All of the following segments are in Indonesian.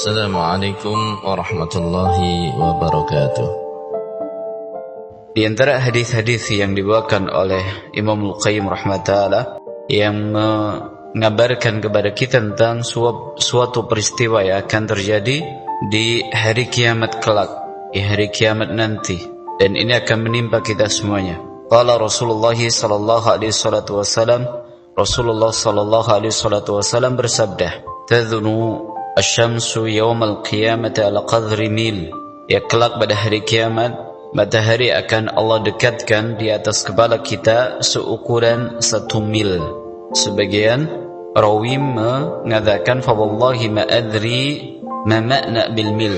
Assalamualaikum warahmatullahi wabarakatuh. Di antara hadis-hadis yang dibawakan oleh Imam Al-Qayyim rahmatullah yang mengabarkan kepada kita tentang suatu peristiwa yang akan terjadi di hari kiamat kelak, di hari kiamat nanti, dan ini akan menimpa kita semuanya. Qala Rasulullah sallallahu alaihi wasallam, Rasulullah sallallahu alaihi wasallam bersabda, "Tadhunu asy-syamsu yaumal qiyamati ala qadri mil." Ya, kelak pada hari kiamat matahari akan Allah dekatkan di atas kepala kita seukuran 1 mil. Sebagian rawi mengatakan fa wallahi ma adri ma ma'na bil mil.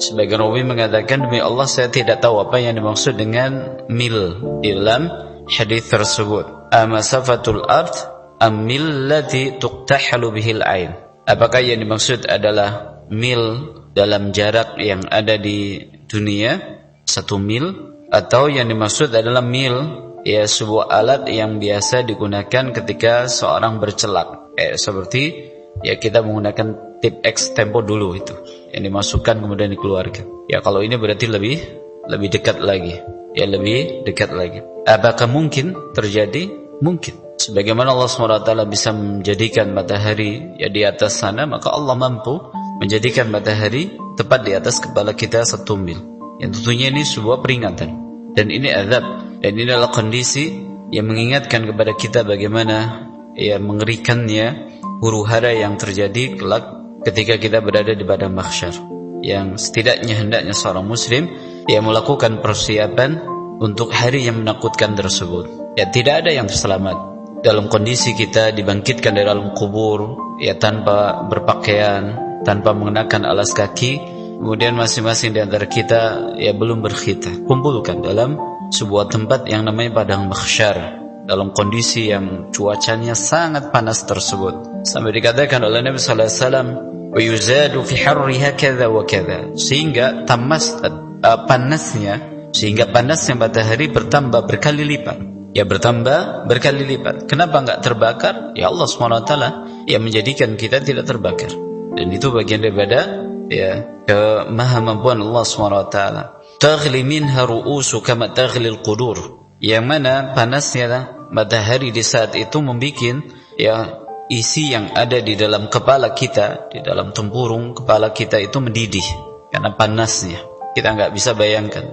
Sebagian rawi mengatakan demi Allah saya tidak tahu apa yang dimaksud dengan mil di dalam hadis tersebut. Amasafatul ard am mil lati tuqtahalu bihil ain. Apakah yang dimaksud adalah mil dalam jarak yang ada di dunia 1 mil, atau yang dimaksud adalah mil ya sebuah alat yang biasa digunakan ketika seorang bercelak, seperti ya kita menggunakan tip X tempo dulu itu yang dimasukkan kemudian dikeluarkan. Ya kalau ini berarti lebih dekat lagi, ya lebih dekat lagi. Apakah mungkin terjadi? Mungkin. Sebagaimana Allah SWT bisa menjadikan matahari ya di atas sana, maka Allah mampu menjadikan matahari tepat di atas kepala kita 1 mil. Yang tentunya ini sebuah peringatan, dan ini azab, dan ini adalah kondisi yang mengingatkan kepada kita bagaimana ya mengerikannya huru-hara yang terjadi kelak ketika kita berada di padang mahsyar. Yang setidaknya hendaknya seorang muslim yang melakukan persiapan untuk hari yang menakutkan tersebut. Ya, tidak ada yang terselamat dalam kondisi kita dibangkitkan dari dalam kubur ya tanpa berpakaian, tanpa mengenakan alas kaki. Kemudian masing-masing di antara kita ya belum berkhitah, kumpulkan dalam sebuah tempat yang namanya padang mahsyar dalam kondisi yang cuacanya sangat panas tersebut, sampai dikatakan oleh Nabi sallallahu alaihi wasallam wa yuzadu fi harriha kadza wa kadza, sehingga panasnya matahari bertambah berkali lipat. Ya bertambah berkali lipat. Kenapa enggak terbakar? Ya Allah SWT yang menjadikan kita tidak terbakar, dan itu bagian daripada ya kemahamampuan Allah SWT. Taghli minha ru'usu kama taghli al-qudur, yang mana panasnya matahari di saat itu membuat ya isi yang ada di dalam kepala kita, di dalam tempurung kepala kita itu mendidih karena panasnya. Kita nggak bisa bayangkan.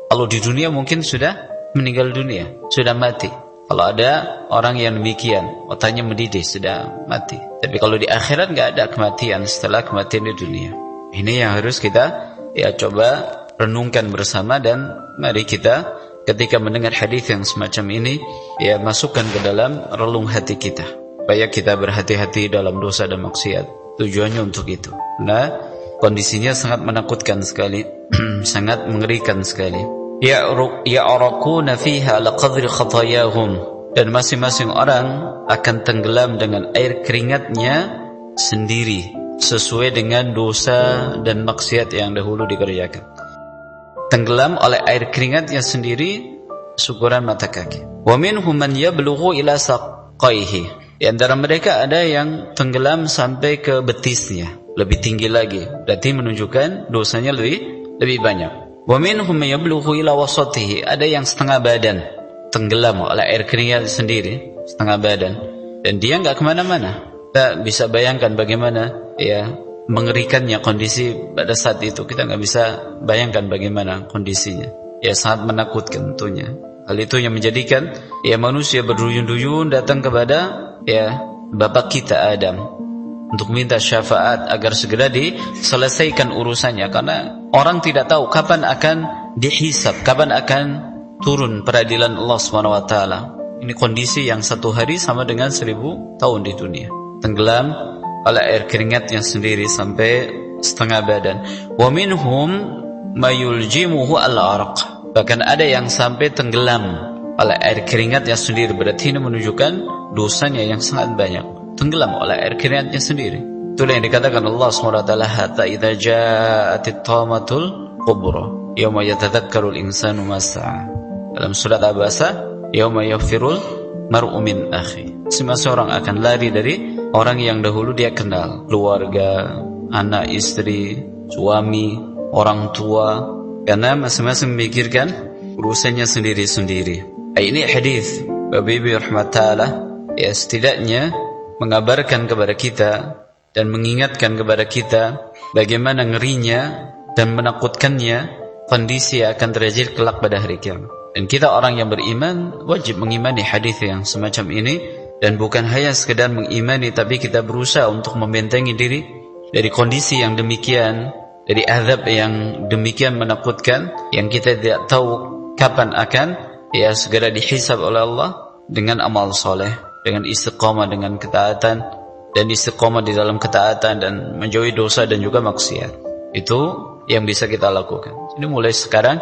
Kalau di dunia mungkin sudah meninggal dunia, sudah mati. Kalau ada orang yang demikian, otaknya mendidih, sudah mati. Tapi kalau di akhirat nggak ada kematian setelah kematian di dunia. Ini yang harus kita ya coba renungkan bersama, dan mari kita ketika mendengar hadis yang semacam ini ya masukkan ke dalam relung hati kita, supaya kita berhati-hati dalam dosa dan maksiat. Tujuannya untuk itu. Nah, kondisinya sangat menakutkan sekali, sangat mengerikan sekali. Ya'raquna fiha ala qadri khatayahum, dan masing-masing orang akan tenggelam dengan air keringatnya sendiri sesuai dengan dosa dan maksiat yang dahulu dikerjakan. Tenggelam oleh air keringatnya sendiri seukuran mata kaki. Wa minhum man yablughu ila saqaihi, di antara mereka ada yang tenggelam sampai ke betisnya, lebih tinggi lagi, berarti menunjukkan dosanya lebih banyak. Wa minhum man yablughu ila wasatihi, ada yang setengah badan tenggelam oleh air keringat sendiri, setengah badan, dan dia enggak kemana-mana. Kita bisa bayangkan bagaimana ya mengerikannya kondisi pada saat itu. Kita nggak bisa bayangkan bagaimana kondisinya. Ya sangat menakutkan tentunya. Hal itu yang menjadikan ya manusia berduyun-duyun datang kepada ya bapak kita Adam untuk minta syafaat agar segera diselesaikan urusannya, karena orang tidak tahu kapan akan dihisab, kapan akan turun peradilan Allah SWT. Ini kondisi yang 1 hari sama dengan 1000 tahun di dunia. Tenggelam oleh air keringatnya sendiri sampai setengah badan. Wa minhum mayuljimuhu al-araq, bahkan ada yang sampai tenggelam oleh air keringatnya sendiri, berarti ini menunjukkan dosanya yang sangat banyak. Tenggelam oleh air keringatnya sendiri. Itulah yang dikatakan Allah SWT, hatta idza ja'atit tamatul kubra yauma yatadzakkarul insanu ma sa'a. Dalam surat Abasa, yauma yafirul mar'u min akhi. Semua orang akan lari dari orang yang dahulu dia kenal, keluarga, anak, istri, suami, orang tua, karena masing-masing memikirkan urusannya sendiri-sendiri. Ini hadis Bapak Ibu rahmatullah, ya setidaknya mengabarkan kepada kita dan mengingatkan kepada kita bagaimana ngerinya dan menakutkannya kondisi yang akan terjadi kelak pada hari kiamat. Dan kita orang yang beriman wajib mengimani hadis yang semacam ini, dan bukan hanya sekedar mengimani, tapi kita berusaha untuk membentengi diri dari kondisi yang demikian, dari azab yang demikian menakutkan, yang kita tidak tahu kapan akan segera dihisab oleh Allah, dengan amal soleh, dengan istiqamah dengan ketaatan, dan istiqamah di dalam ketaatan dan menjauhi dosa dan juga maksiat. Itu yang bisa kita lakukan. Jadi mulai sekarang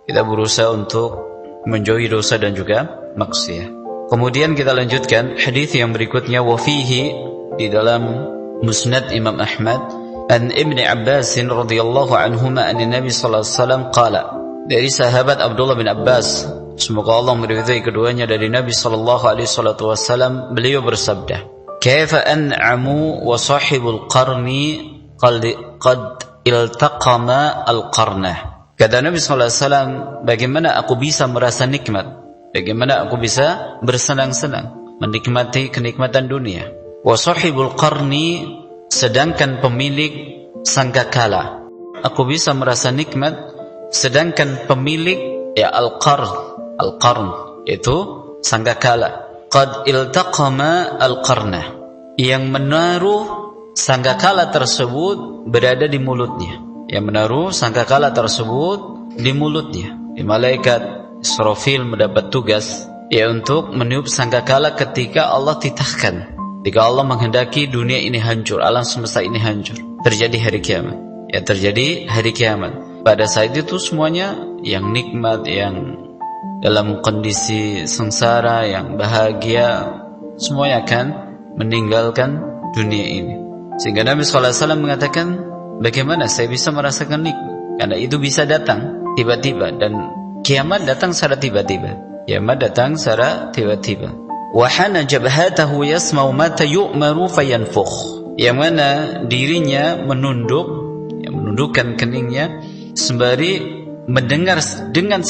kita berusaha untuk menjauhi dosa dan juga maksiat. Kemudian kita lanjutkan hadis yang berikutnya, wa fihi, di dalam Musnad Imam Ahmad, an Ibn Abbas radhiyallahu anhuma an Nabi sallallahu alaihi wasallam qala, dari sahabat Abdullah bin Abbas, semoga Allah meridhai keduanya, dari Nabi sallallahu alaihi wasallam, beliau bersabda, kaifa an'amu wa sahibul qarni qad iltaqama al-qarnah. Kata Nabi sallallahu alaihi wasallam, bagaimana aku bisa merasa nikmat, bagaimana aku bisa bersenang-senang menikmati kenikmatan dunia. Wa sahibul qarni, sedangkan pemilik sangkakala, aku bisa merasa nikmat sedangkan pemilik al-qarn itu sangkakala, qad iltaqama al-qarnah, yang menaruh sangkakala tersebut berada di mulutnya, yang menaruh sangkakala tersebut di mulutnya. Di malaikat Israfil mendapat tugas untuk meniup sangkakala ketika Allah titahkan, ketika Allah menghendaki dunia ini hancur, alam semesta ini hancur, terjadi hari kiamat. Terjadi hari kiamat. Pada saat itu semuanya yang nikmat, yang dalam kondisi sengsara, yang bahagia, semuanya akan meninggalkan dunia ini. Sehingga Nabi SAW mengatakan, bagaimana saya bisa merasakan nikmat? Karena itu bisa datang tiba-tiba, dan kiamat datang secara tiba-tiba. Kiamat datang secara tiba-tiba. Wa hana jabhatahu yasma'u ma yu'maru fayanfukh, yang mana dirinya menundukkan keningnya sembari mendengar dengan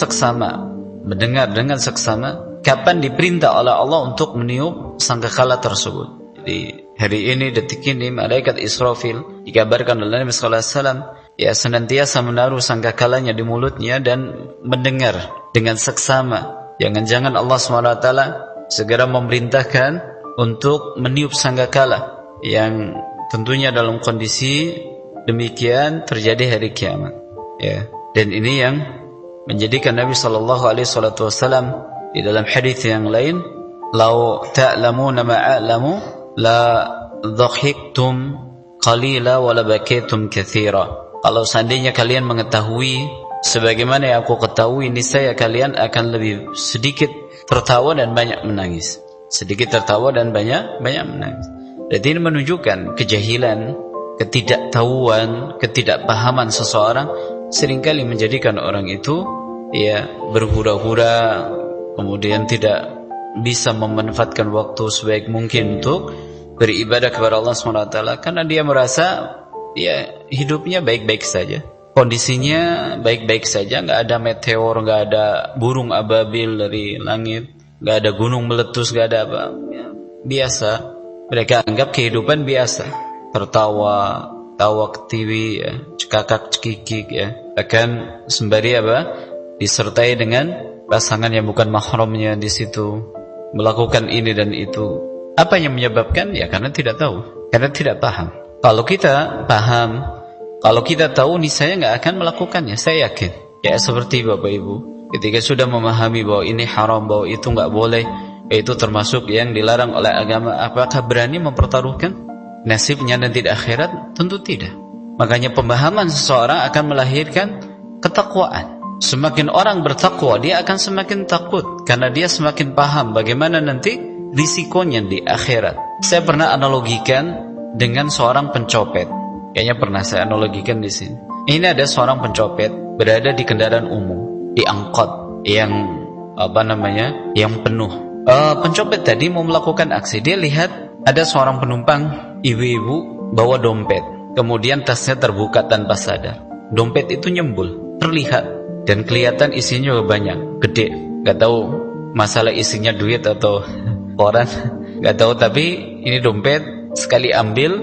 seksama, kapan diperintah oleh Allah untuk meniup sangkakala tersebut. Jadi hari ini, detik ini, malaikat Israfil dikabarkan oleh Nabi sallallahu alaihi wasallam senantiasa menaruh sangkakalanya di mulutnya dan mendengar dengan seksama. Jangan-jangan Allah SWT segera memerintahkan untuk meniup sangkakala, yang tentunya dalam kondisi demikian terjadi hari kiamat. Dan ini yang menjadikan Nabi sallallahu alaihi wasallam di dalam hadis yang lain, "Lau ta'lamuna ma a'lamu la dhahiktum qalila wa la bakaitum katsira." Kalau seandainya kalian mengetahui sebagaimana yang aku ketahui, niscaya kalian akan lebih sedikit tertawa dan banyak menangis. Sedikit tertawa dan banyak menangis. Jadi ini menunjukkan kejahilan, ketidaktahuan, ketidakpahaman seseorang seringkali menjadikan orang itu berhura-hura, kemudian tidak bisa memanfaatkan waktu sebaik mungkin untuk beribadah kepada Allah SWT, karena dia merasa hidupnya baik-baik saja, kondisinya baik-baik saja, nggak ada meteor, nggak ada burung ababil dari langit, nggak ada gunung meletus, nggak ada apa, biasa. Mereka anggap kehidupan biasa, tertawa, tawa ke TV, cekakak cekikik, akan sembari disertai dengan pasangan yang bukan mahramnya di situ, melakukan ini dan itu. Apa yang menyebabkan? Karena tidak tahu, karena tidak paham. Kalau kita paham, kalau kita tahu, niscaya nggak akan melakukannya. Saya yakin. Seperti Bapak Ibu, ketika sudah memahami bahwa ini haram, bahwa itu nggak boleh, itu termasuk yang dilarang oleh agama, apakah berani mempertaruhkan nasibnya nanti di akhirat? Tentu tidak. Makanya pemahaman seseorang akan melahirkan ketakwaan. Semakin orang bertakwa, dia akan semakin takut, karena dia semakin paham bagaimana nanti risikonya di akhirat. Saya pernah analogikan dengan seorang pencopet. Kayaknya pernah saya analogikan di sini. Ini ada seorang pencopet berada di kendaraan umum, di angkot yang yang penuh. Pencopet tadi mau melakukan aksi. Dia lihat ada seorang penumpang ibu-ibu bawa dompet. kemudian tasnya terbuka tanpa sadar. Dompet itu nyembul, terlihat, dan kelihatan isinya banyak, gede. Gak tahu masalah isinya duit atau koran, gak tahu, tapi ini dompet sekali ambil,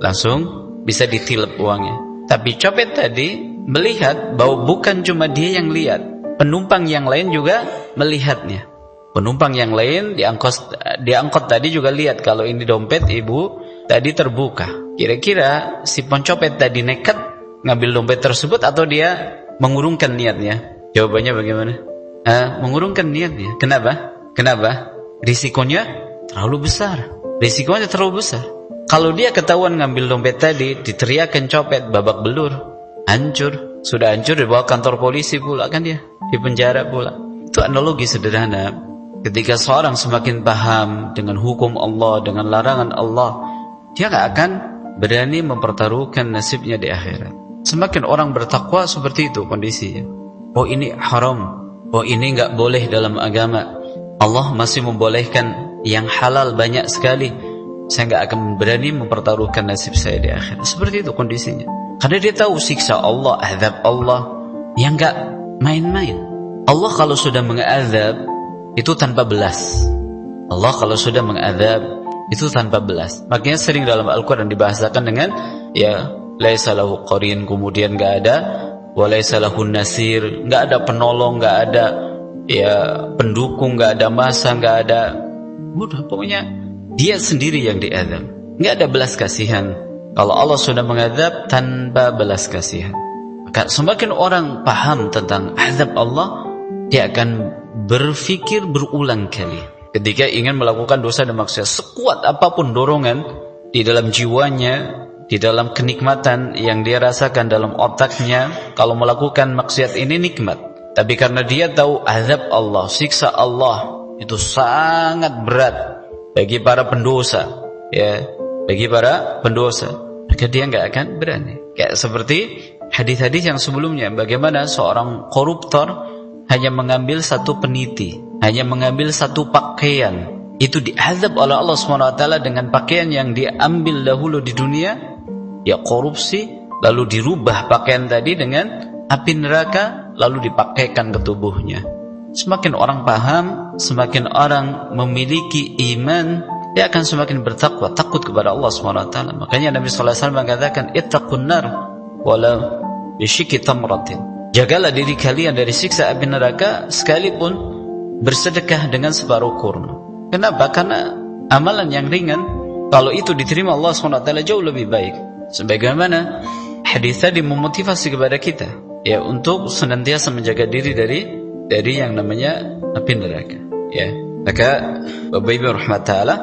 langsung bisa ditilep uangnya. Tapi copet tadi melihat bahwa bukan cuma dia yang lihat, penumpang yang lain juga melihatnya. Penumpang yang lain diangkut tadi juga lihat kalau ini dompet ibu tadi terbuka. Kira-kira si pencopet tadi nekat ngambil dompet tersebut atau dia mengurungkan niatnya? Jawabannya bagaimana? Mengurungkan niatnya. Kenapa? Risikonya terlalu besar. Kalau dia ketahuan ngambil dompet tadi, diteriakan copet, babak belur, hancur. Sudah hancur, dibawa kantor polisi pula kan dia, di penjara pula. Itu analogi sederhana. Ketika seorang semakin paham dengan hukum Allah, dengan larangan Allah, dia gak akan berani mempertaruhkan nasibnya di akhirat. Semakin orang bertakwa seperti itu kondisinya. Oh ini haram, oh ini gak boleh dalam agama, Allah masih membolehkan yang halal banyak sekali, saya gak akan berani mempertaruhkan nasib saya di akhirat. Seperti itu kondisinya. Karena dia tahu siksa Allah, azab Allah yang gak main-main. Allah kalau sudah mengazab itu tanpa belas. Allah kalau sudah mengazab itu tanpa belas. Makanya sering dalam Al-Quran dibahasakan dengan laisa lahu qarin, kemudian gak ada wa laisa lahun nasir, gak ada penolong, gak ada pendukung, gak ada masa, gak ada pokoknya dia sendiri yang diazab. Gak ada belas kasihan. Kalau Allah sudah mengazab tanpa belas kasihan. Maka semakin orang paham tentang azab Allah, dia akan berpikir berulang kali ketika ingin melakukan dosa dan maksiat. Sekuat apapun dorongan di dalam jiwanya, di dalam kenikmatan yang dia rasakan dalam otaknya, kalau melakukan maksiat ini nikmat, tapi karena dia tahu azab Allah, siksa Allah itu sangat berat bagi para pendosa, maka dia nggak akan berani. Kayak seperti hadis-hadis yang sebelumnya, bagaimana seorang koruptor hanya mengambil satu peniti, hanya mengambil satu pakaian, itu diazab oleh Allah SWT dengan pakaian yang diambil dahulu di dunia, korupsi, lalu dirubah pakaian tadi dengan api neraka, lalu dipakaikan ke tubuhnya. Semakin orang paham, semakin orang memiliki iman, dia akan semakin bertakwa, takut kepada Allah SWT. Makanya Nabi SAW mengatakan, ittaqun nar walau bisyikki tamratin. Jagalah diri kalian dari siksa api neraka sekalipun bersedekah dengan separuh kurma. Kenapa? Karena amalan yang ringan, kalau itu diterima Allah SWT jauh lebih baik. Sebagaimana hadis tadi memotivasi kepada kita untuk senantiasa menjaga diri dari yang namanya api neraka. Maka Bapak Ibu rahmat ta'ala,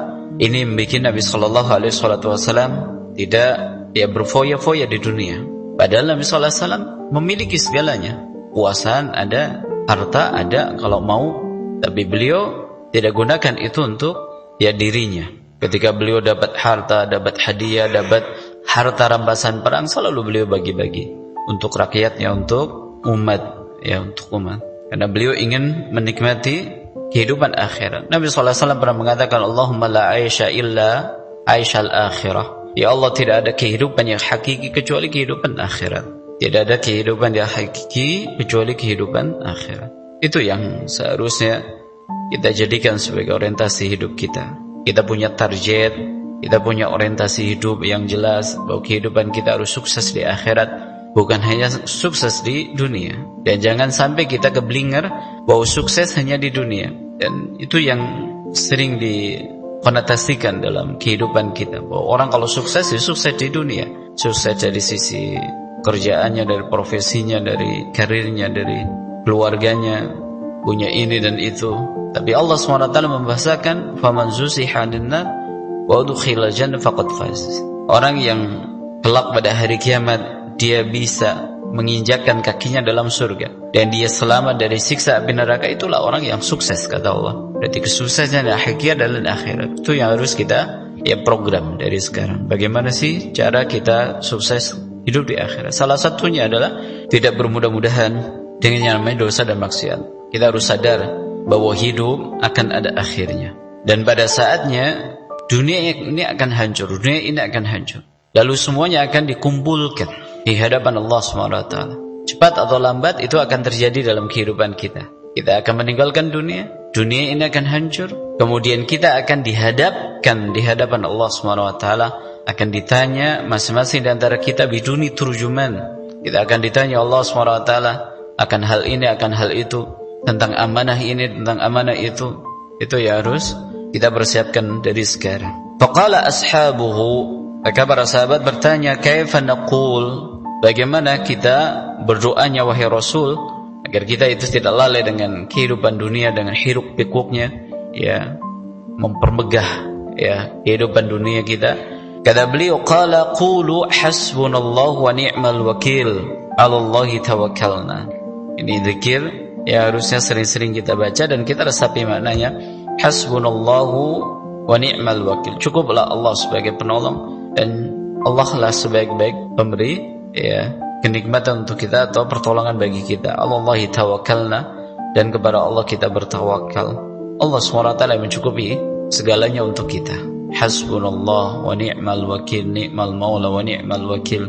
ini membuat Nabi SAW tidak berfoya-foya di dunia. Padahal Nabi SAW memiliki segalanya. Kuasaan ada, harta ada kalau mau, tapi beliau tidak gunakan itu untuk dirinya. Ketika beliau dapat harta, dapat hadiah, dapat harta rampasan perang, selalu beliau bagi-bagi untuk rakyatnya, untuk umat, untuk umat. Karena beliau ingin menikmati kehidupan akhirat. Nabi SAW pernah mengatakan, Allahumma la aisha illa aishal akhirah. Ya Allah, tidak ada kehidupan yang hakiki kecuali kehidupan akhirat. Tidak ada kehidupan yang hakiki kecuali kehidupan akhirat. Itu yang seharusnya kita jadikan sebagai orientasi hidup kita. Kita punya target, kita punya orientasi hidup yang jelas bahwa kehidupan kita harus sukses di akhirat, bukan hanya sukses di dunia. Dan jangan sampai kita keblinger bahwa sukses hanya di dunia. Dan itu yang sering dikonotasikan dalam kehidupan kita, bahwa orang kalau sukses sukses di dunia, sukses dari sisi kerjaannya, dari profesinya, dari karirnya, dari keluarganya, punya ini dan itu. Tapi Allah SWT membahasakan faman zuziha 'anil nar wa udkhilal jannah faqad faz. Orang yang kelak pada hari kiamat dia bisa menginjakkan kakinya dalam surga dan dia selamat dari siksa api neraka, itulah orang yang sukses, kata Allah. Berarti kesuksesan hakiki adalah akhirat. Itu yang harus kita program dari sekarang. Bagaimana sih cara kita sukses hidup di akhirat? Salah satunya adalah tidak bermudah-mudahan dengan yang namanya dosa dan maksiat. Kita harus sadar bahwa hidup akan ada akhirnya, dan pada saatnya dunia ini akan hancur, dunia ini akan hancur. lalu semuanya akan dikumpulkan di hadapan Allah SWT. Cepat atau lambat itu akan terjadi dalam kehidupan kita. Kita akan meninggalkan dunia, dunia ini akan hancur, kemudian kita akan dihadapkan di hadapan Allah SWT, akan ditanya masing-masing di antara kita biduni turjuman. Kita akan ditanya Allah SWT akan hal ini, akan hal itu, tentang amanah ini, tentang amanah itu. Itu ya harus kita persiapkan dari sekarang. Faqala ashabuhu, maka para sahabat bertanya, kaifa naqul, bagaimana kita berdoanya wahai Rasul, agar kita itu tidak lalai dengan kehidupan dunia, dengan hiruk pikuknya, ya, mempermegah ya kehidupan dunia kita. Kata beliau, qala qulu hasbunallahu wa ni'mal wakil, 'ala Allahi tawakkalna. Ini zikir ya harusnya sering-sering kita baca dan kita resapi maknanya. Hasbunallahu wa ni'mal wakil, cukuplah Allah sebagai penolong dan Allah lah sebaik-baik pemberi ya kenikmatan untuk kita atau pertolongan bagi kita. Allahi tawakkalna, dan kepada Allah kita bertawakal. Allah SWT yang mencukupi segalanya untuk kita. Hasbunallah wa ni'mal wakil, ni'mal maula wa ni'mal wakil.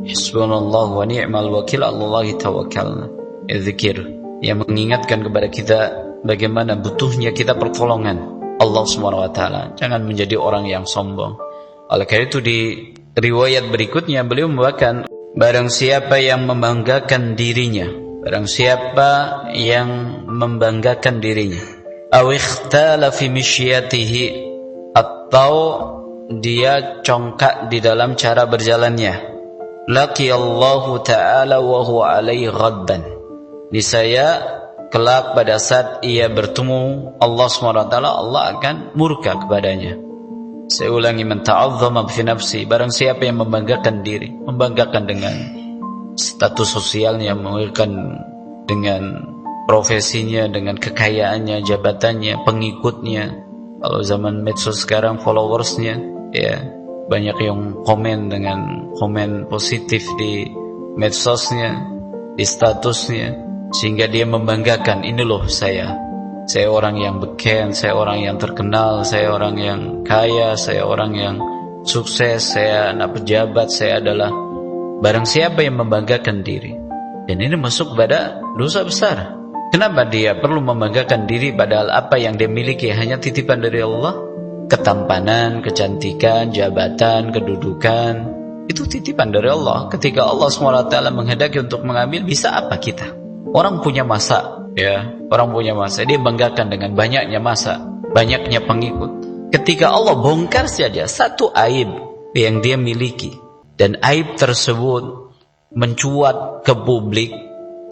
Hasbunallah wa ni'mal wakil, Allahi tawakkalna. Zikir yang mengingatkan kepada kita bagaimana butuhnya kita pertolongan Allah SWT. Jangan menjadi orang yang sombong. Oleh karena itu di riwayat berikutnya beliau membawakan, barang siapa yang membanggakan dirinya, barang siapa yang membanggakan dirinya, aw ikhtala fi mishyatihi, atau dia congkak di dalam cara berjalannya, laqiyallahu ta'ala wa huwa alaihi ghadban, niscaya kelak pada saat ia bertemu Allah SWT, Allah akan murka kepadanya. Saya ulangi, man ta'azzama fi nafsi, barang siapa yang membanggakan diri, membanggakan dengan status sosialnya, membanggakan dengan profesinya, dengan kekayaannya, jabatannya, pengikutnya. Kalau zaman medsos sekarang followersnya, ya banyak yang komen dengan komen positif di medsosnya, di statusnya, sehingga dia membanggakan, ini loh saya orang yang beken, saya orang yang terkenal, saya orang yang kaya, saya orang yang sukses, saya anak pejabat, saya adalah. Barang siapa yang membanggakan diri, dan ini masuk pada dosa besar. Kenapa dia perlu membanggakan diri padahal apa yang dia miliki hanya titipan dari Allah? Ketampanan, kecantikan, jabatan, kedudukan, itu titipan dari Allah. Ketika Allah SWT menghendaki untuk mengambil, bisa apa kita? Orang punya masa, ya, orang punya masa, dia banggakan dengan banyaknya masa, banyaknya pengikut. Ketika Allah bongkar saja satu aib yang dia miliki, dan aib tersebut mencuat ke publik,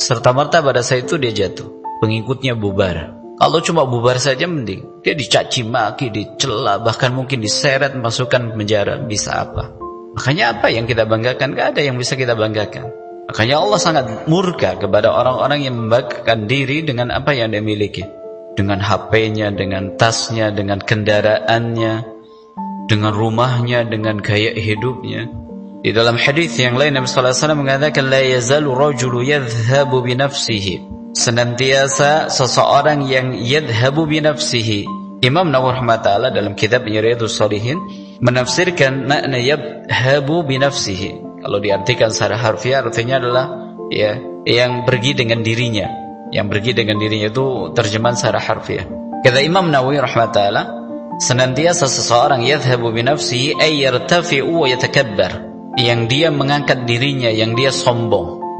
serta-merta pada saat itu dia jatuh, pengikutnya bubar. Kalau cuma bubar saja mending, dia dicaci maki, dicela, bahkan mungkin diseret, masukkan penjara, bisa apa? Makanya apa yang kita banggakan? Gak ada yang bisa kita banggakan. Makanya Allah sangat murka kepada orang-orang yang membanggakan diri dengan apa yang dia miliki, dengan HP-nya, dengan tasnya, dengan kendaraannya, dengan rumahnya, dengan gaya hidupnya. Di dalam hadis yang lain Nabi sallallahu alaihi wasallam mengatakan, la yazalu rajulu yadhhabu bi nafsihi, senantiasa seseorang yang yadhhabu bi nafsihi. Imam Nawawi rahimahullah dalam kitab Riyadhus Shalihin menafsirkan makna yadhhabu bi nafsihi. Kalau diartikan secara harfiah artinya adalah ya yang pergi dengan dirinya. Yang pergi dengan dirinya itu terjemahan secara harfiah. Kata Imam Nawawi rahimahullah, senantiasa seseorang yadhhabu bi nafsihi ay yartafi'u wa yatakabbar, yang dia mengangkat dirinya, yang dia sombong,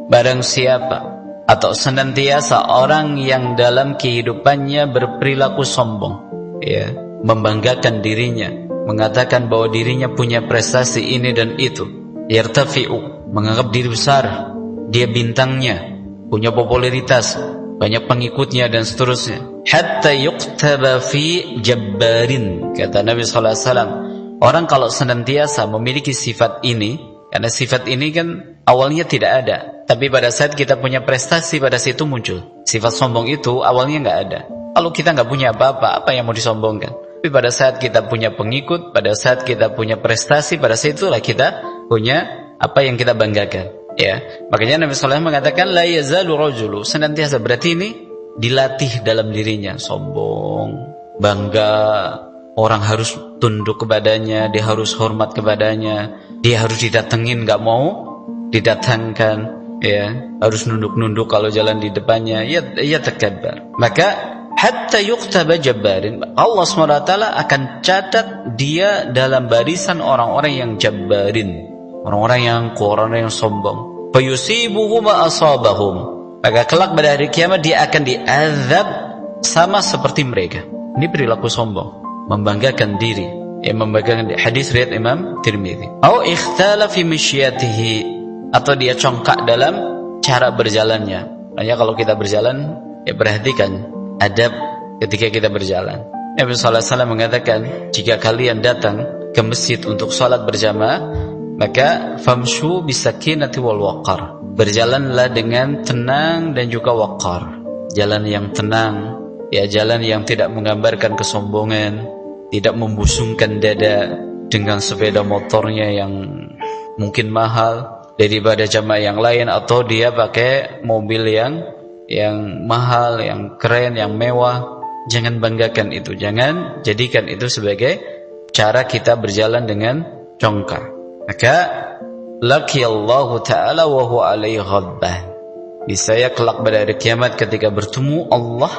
Barang siapa atau senantiasa orang yang dalam kehidupannya berperilaku sombong, ya, membanggakan dirinya, mengatakan bahwa dirinya punya prestasi ini dan itu, yartafi'u, menganggap diri besar, dia bintangnya, punya popularitas, banyak pengikutnya dan seterusnya, hatta yuqtaba fi jabbarin. Kata Nabi sallallahu alaihi wasallam, orang kalau senantiasa memiliki sifat ini, karena sifat ini kan awalnya tidak ada, tapi pada saat kita punya prestasi, pada saat itu muncul. Sifat sombong itu awalnya nggak ada. Kalau kita nggak punya apa-apa, apa yang mau disombongkan? Tapi pada saat kita punya pengikut, pada saat kita punya prestasi, pada saat itulah kita punya apa yang kita banggakan. Ya, makanya Nabi SAW mengatakan, la yazalu rajulu, senantiasa, berarti ini dilatih dalam dirinya, sombong, bangga, orang harus tunduk kepadanya, dia harus hormat kepadanya, dia harus didatengin, nggak mau didatangkan, ya, harus nunduk-nunduk kalau jalan di depannya, ya takabbar. Maka hatta yuktaba jabbarin, Allah SWT akan catat dia dalam barisan orang-orang yang jabbarin, orang-orang yang sombong. Fayusibuhu ma asabahum, maka kelak pada hari kiamat dia akan diazab sama seperti mereka. Ini perilaku sombong, membanggakan diri, membanggakan diri. Hadis riwayat Imam Tirmidzi. Au ikhtala fi mishyatihi, atau dia congkak dalam cara berjalannya. Makanya kalau kita berjalan, perhatikan adab ketika kita berjalan. Nabi sallallahu alaihi wasallam mengatakan, jika kalian datang ke masjid untuk salat berjamaah, maka famshu bisakinati wal waqar, berjalanlah dengan tenang dan juga waqar. Jalan yang tenang, jalan yang tidak menggambarkan kesombongan, tidak membusungkan dada dengan sepeda motornya yang mungkin mahal daripada jamaah yang lain, atau dia pakai mobil yang mahal, yang keren, yang mewah. Jangan banggakan itu, jangan jadikan itu sebagai cara kita berjalan dengan congkak. Maka laqiyallahu ta'ala wa huwa alaihi ghadbah, saya kelak pada hari kiamat ketika bertemu Allah,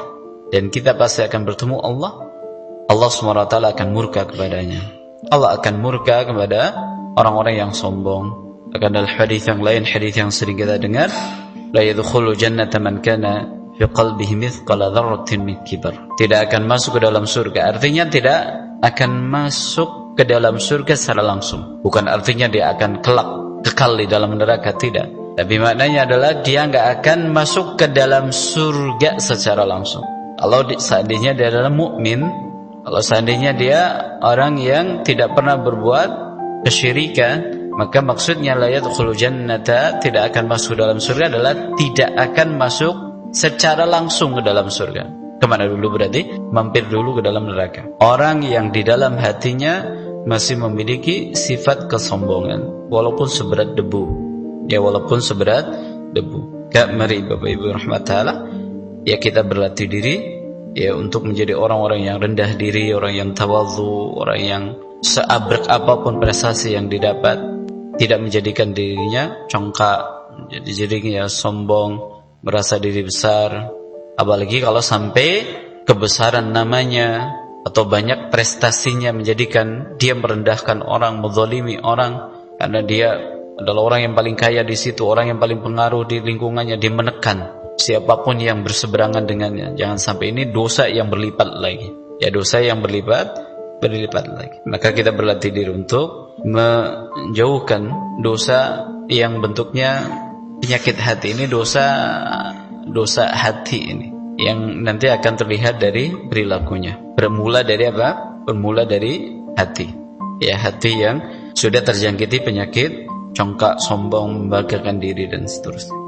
dan kita pasti akan bertemu Allah, Allah SWT akan murka kepadanya. Allah akan murka kepada orang-orang yang sombong. Akan dalam hadis yang lain, hadis yang sering kita dengar, la yadkhulu jannata man kana fi qalbihi mithqala dzarratin min kibar, tidak akan masuk ke dalam surga. Artinya tidak akan masuk ke dalam surga secara langsung, bukan artinya dia akan kelak kekal di dalam neraka, tidak. Tapi maknanya adalah dia nggak akan masuk ke dalam surga secara langsung. Kalau seandainya dia adalah mukmin, kalau seandainya dia orang yang tidak pernah berbuat kesyirikan, maka maksudnya la yadkhulu jannata, tidak akan masuk dalam surga, adalah tidak akan masuk secara langsung ke dalam surga. Kemana dulu berarti? Mampir dulu ke dalam neraka. Orang yang di dalam hatinya masih memiliki sifat kesombongan, walaupun seberat debu, walaupun seberat debu. Mari Bapak Ibu rahmatullah, kita berlatih diri untuk menjadi orang-orang yang rendah diri, orang yang tawadhu, orang yang seabrek apapun prestasi yang didapat, tidak menjadikan dirinya congkak, jadinya sombong, merasa diri besar. Apalagi kalau sampai kebesaran namanya atau banyak prestasinya menjadikan dia merendahkan orang, menzalimi orang, karena dia adalah orang yang paling kaya di situ, orang yang paling pengaruh di lingkungannya, dia menekan siapapun yang berseberangan dengannya. Jangan sampai ini dosa yang berlipat lagi, dosa yang berlipat lagi. Maka kita berlatih diri untuk menjauhkan dosa yang bentuknya penyakit hati ini, dosa hati ini, yang nanti akan terlihat dari perilakunya. Bermula dari apa? Bermula dari hati. Hati yang sudah terjangkiti penyakit congkak, sombong, membanggakan diri dan seterusnya.